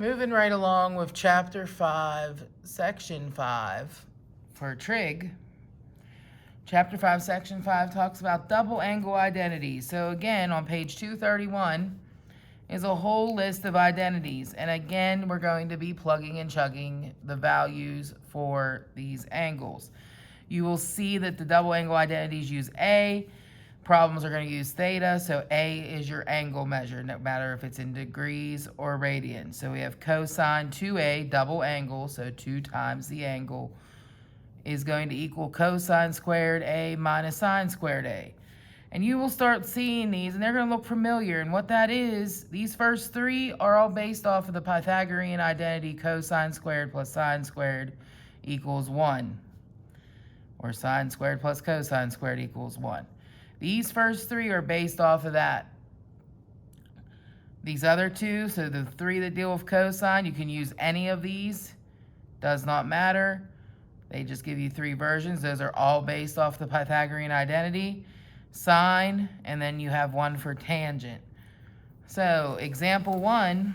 Moving right along with Chapter 5, Section 5 for Trig. Chapter 5, Section 5 talks about double angle identities. So again, on page 231 is a whole list of identities. And again, we're going to be plugging and chugging the values for these angles. You will see that the double angle identities use A. Problems are going to use theta, so A is your angle measure, no matter if it's in degrees or radians. So we have cosine 2A, double angle, so 2 times the angle, is going to equal cosine squared A minus sine squared A. And you will start seeing these, and they're going to look familiar. And what that is, these first three are all based off of the Pythagorean identity cosine squared plus sine squared equals 1. Or sine squared plus cosine squared equals 1. These first three are based off of that. These other two, so the three that deal with cosine, you can use any of these. Does not matter. They just give you three versions. Those are all based off the Pythagorean identity. Sine, and then you have one for tangent. So, example 1,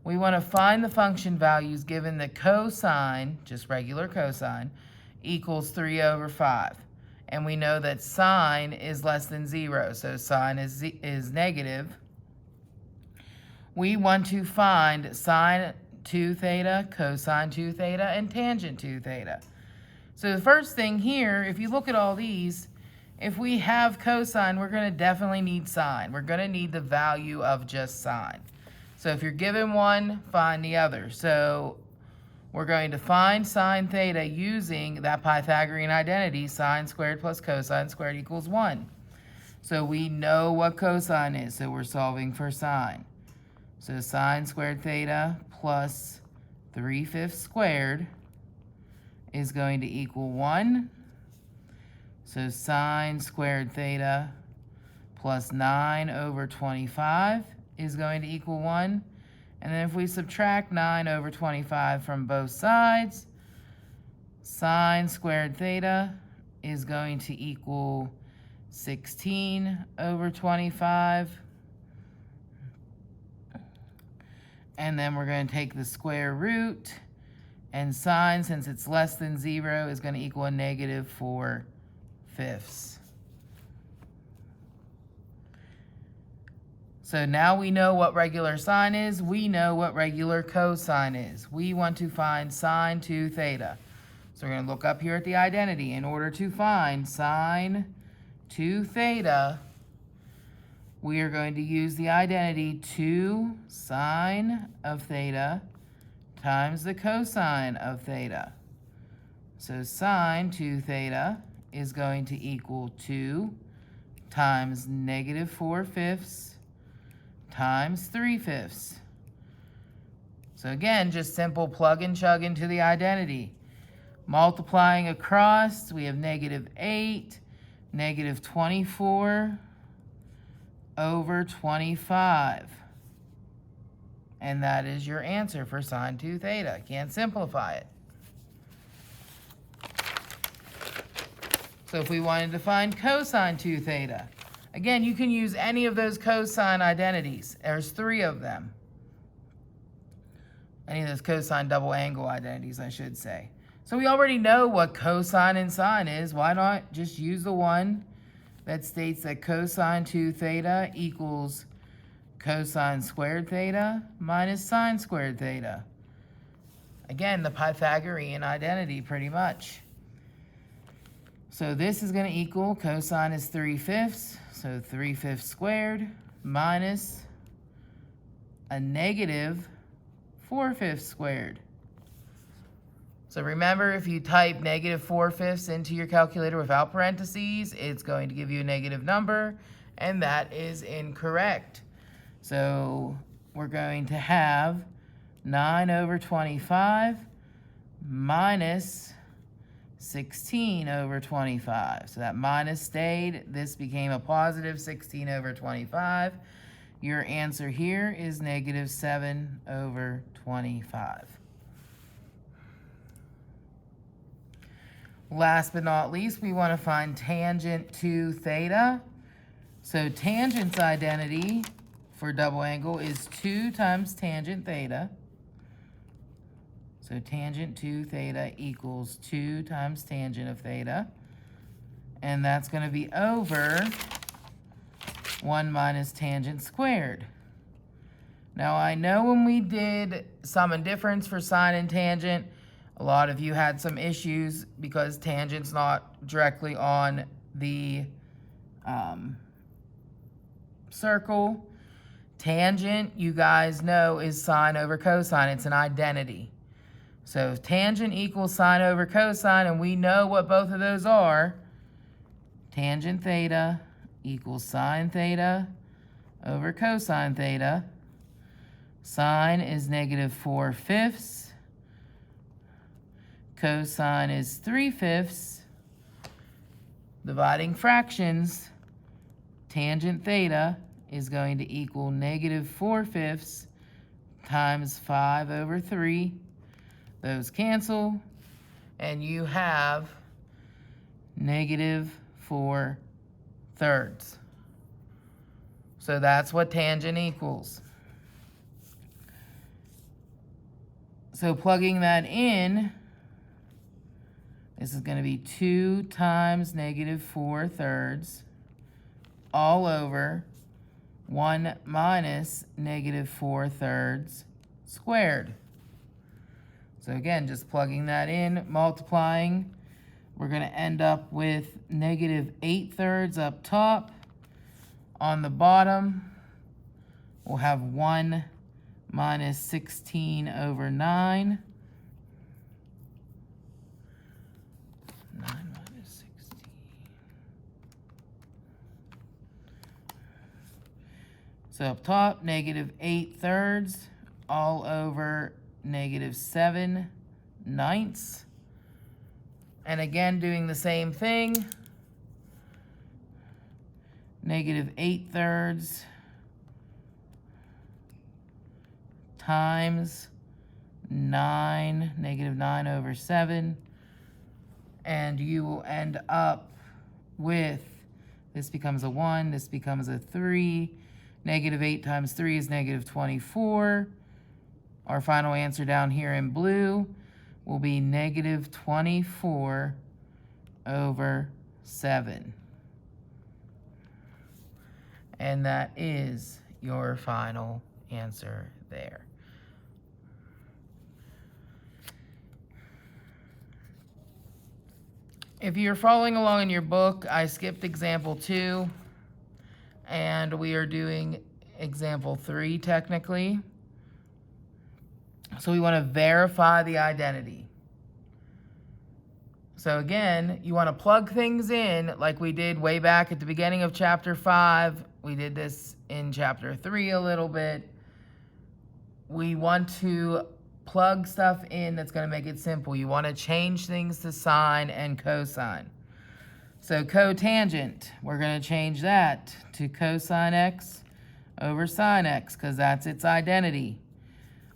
we want to find the function values given that cosine, just regular cosine, equals 3 over 5. And we know that sine is less than 0, so sine is negative. We want to find sine 2 theta, cosine 2 theta, and tangent 2 theta. So the first thing here, if you look at all these, if we have cosine, we're going to definitely need sine. We're going to need the value of just sine. So if you're given one, find the other. So we're going to find sine theta using that Pythagorean identity, sine squared plus cosine squared equals 1. So we know what cosine is, so we're solving for sine. So sine squared theta plus 3/5 squared is going to equal 1. So sine squared theta plus 9 over 25 is going to equal 1. And then if we subtract 9 over 25 from both sides, sine squared theta is going to equal 16 over 25. And then we're going to take the square root, and sine, since it's less than 0, is going to equal a negative 4/5. So now we know what regular sine is. We know what regular cosine is. We want to find sine 2 theta. So we're going to look up here at the identity. In order to find sine 2 theta, we are going to use the identity 2 sine of theta times the cosine of theta. So sine 2 theta is going to equal 2 times negative 4/5 times 3/5. So again, just simple plug and chug into the identity. Multiplying across, we have negative 8, negative 24 over 25. And that is your answer for sine 2 theta. Can't simplify it. So if we wanted to find cosine 2 theta, again, you can use any of those cosine identities. There's 3 of them. Any of those cosine double angle identities, I should say. So we already know what cosine and sine is. Why not just use the one that states that cosine 2 theta equals cosine squared theta minus sine squared theta. Again, the Pythagorean identity, pretty much. So this is going to equal, cosine is 3/5, so 3/5 squared minus a negative 4/5 squared. So remember, if you type negative 4/5 into your calculator without parentheses, it's going to give you a negative number, and that is incorrect. So we're going to have 9 over 25 minus 16 over 25. So that minus stayed. This became a positive 16 over 25. Your answer here is negative 7 over 25. Last but not least, we want to find tangent 2 theta. So tangent's identity for double angle is 2 times tangent theta. So tangent 2 theta equals 2 times tangent of theta. And that's going to be over 1 minus tangent squared. Now, I know when we did sum and difference for sine and tangent, a lot of you had some issues because tangent's not directly on the circle. Tangent, you guys know, is sine over cosine. It's an identity. So if tangent equals sine over cosine, and we know what both of those are, tangent theta equals sine theta over cosine theta. Sine is negative 4/5. Cosine is 3/5. Dividing fractions, tangent theta is going to equal negative 4/5 times 5/3. Those cancel, and you have negative 4/3. So that's what tangent equals. So plugging that in, this is going to be 2 times negative 4/3 all over 1 minus negative 4/3 squared. So again, just plugging that in, multiplying, we're going to end up with negative 8/3 up top. On the bottom, we'll have 1 minus 16 over 9. 9 minus 16. So up top, negative 8/3 all over negative 7/9. And again, doing the same thing. Negative 8/3 times 9, negative 9 over 7. And you will end up with, this becomes a 1, this becomes a 3. Negative 8 times 3 is negative 24. Our final answer down here in blue will be negative 24 over 7. And that is your final answer there. If you're following along in your book, I skipped example 2, and we are doing example 3 technically. So we want to verify the identity. So again, you want to plug things in like we did way back at the beginning of chapter 5. We did this in chapter 3 a little bit. We want to plug stuff in that's going to make it simple. You want to change things to sine and cosine. So cotangent, we're going to change that to cosine x over sine x because that's its identity.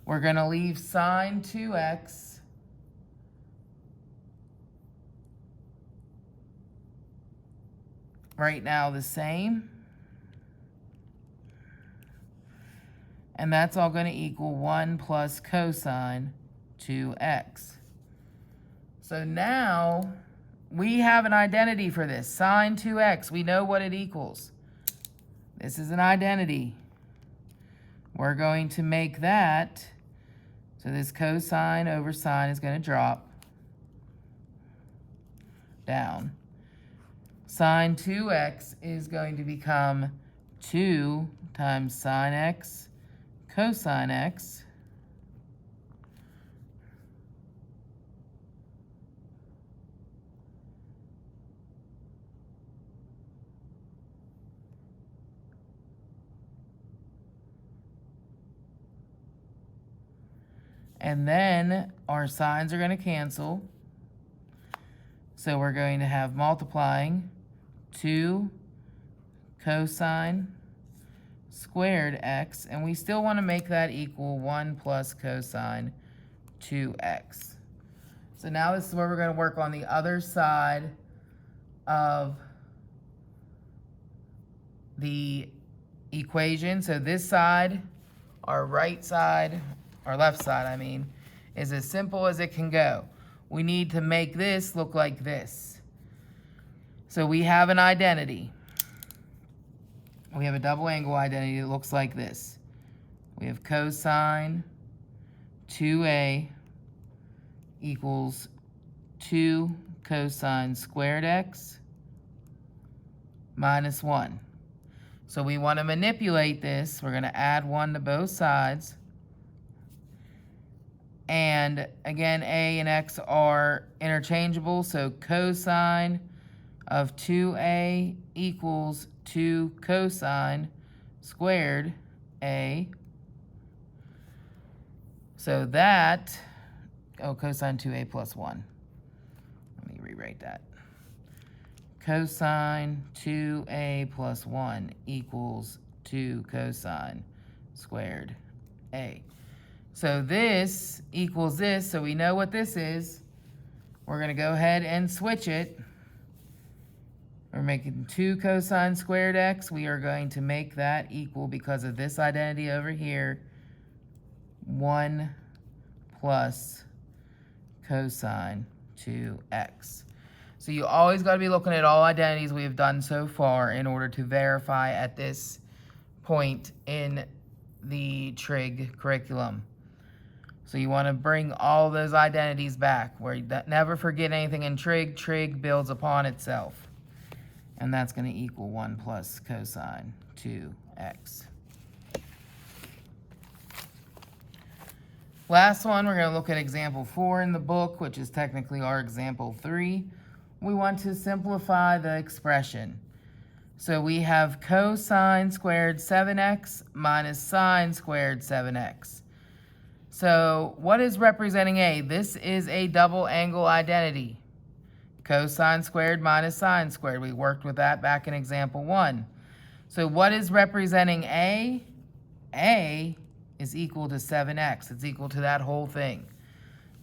We're going to leave sine 2x right now the same. And that's all going to equal 1 plus cosine 2x. So now we have an identity for this. Sine 2x, we know what it equals. This is an identity. We're going to make that, so this cosine over sine is going to drop down. Sine 2x is going to become 2 times sine x cosine x. And then our signs are going to cancel. So we're going to have multiplying 2 cosine squared x, and we still want to make that equal 1 plus cosine 2x. So now this is where we're going to work on the other side of the equation. So this side, our right side, our left side, I mean, is as simple as it can go. We need to make this look like this. So we have an identity. We have a double angle identity that looks like this. We have cosine 2a equals 2 cosine squared x minus 1. So we want to manipulate this. We're going to add 1 to both sides. And again, a and x are interchangeable, so cosine of 2a equals 2 cosine squared a. So that, cosine 2a plus 1. Let me rewrite that. Cosine 2a plus 1 equals 2 cosine squared a. So this equals this, so we know what this is. We're going to go ahead and switch it. We're making 2 cosine squared x. We are going to make that equal, because of this identity over here, 1 plus cosine 2x. So you always got to be looking at all identities we have done so far in order to verify at this point in the Trig curriculum. So you want to bring all those identities back. Where you never forget anything in Trig. Trig builds upon itself. And that's going to equal 1 plus cosine 2x. Last one, we're going to look at example 4 in the book, which is technically our example 3. We want to simplify the expression. So we have cosine squared 7x minus sine squared 7x. So what is representing a? This is a double angle identity. Cosine squared minus sine squared. We worked with that back in example 1. So what is representing a? A is equal to 7x. It's equal to that whole thing.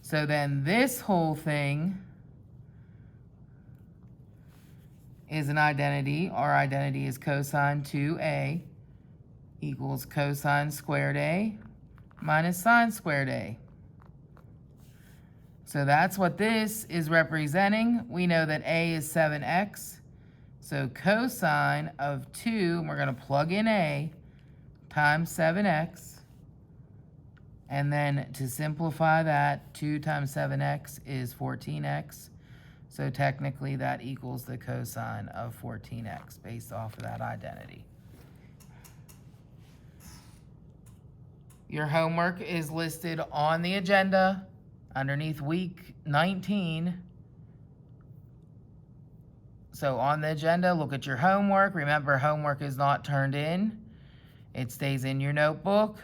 So then this whole thing is an identity. Our identity is cosine 2a equals cosine squared a minus sine squared a. So that's what this is representing. We know that a is 7x. So cosine of 2, and we're going to plug in a, times 7x. And then to simplify that, 2 times 7x is 14x. So technically that equals the cosine of 14x based off of that identity. Your homework is listed on the agenda underneath week 19. So on the agenda, look at your homework. Remember, homework is not turned in. It stays in your notebook.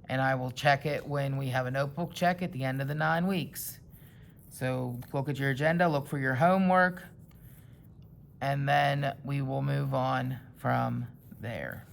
And I will check it when we have a notebook check at the end of the 9 weeks. So look at your agenda, look for your homework, and then we will move on from there.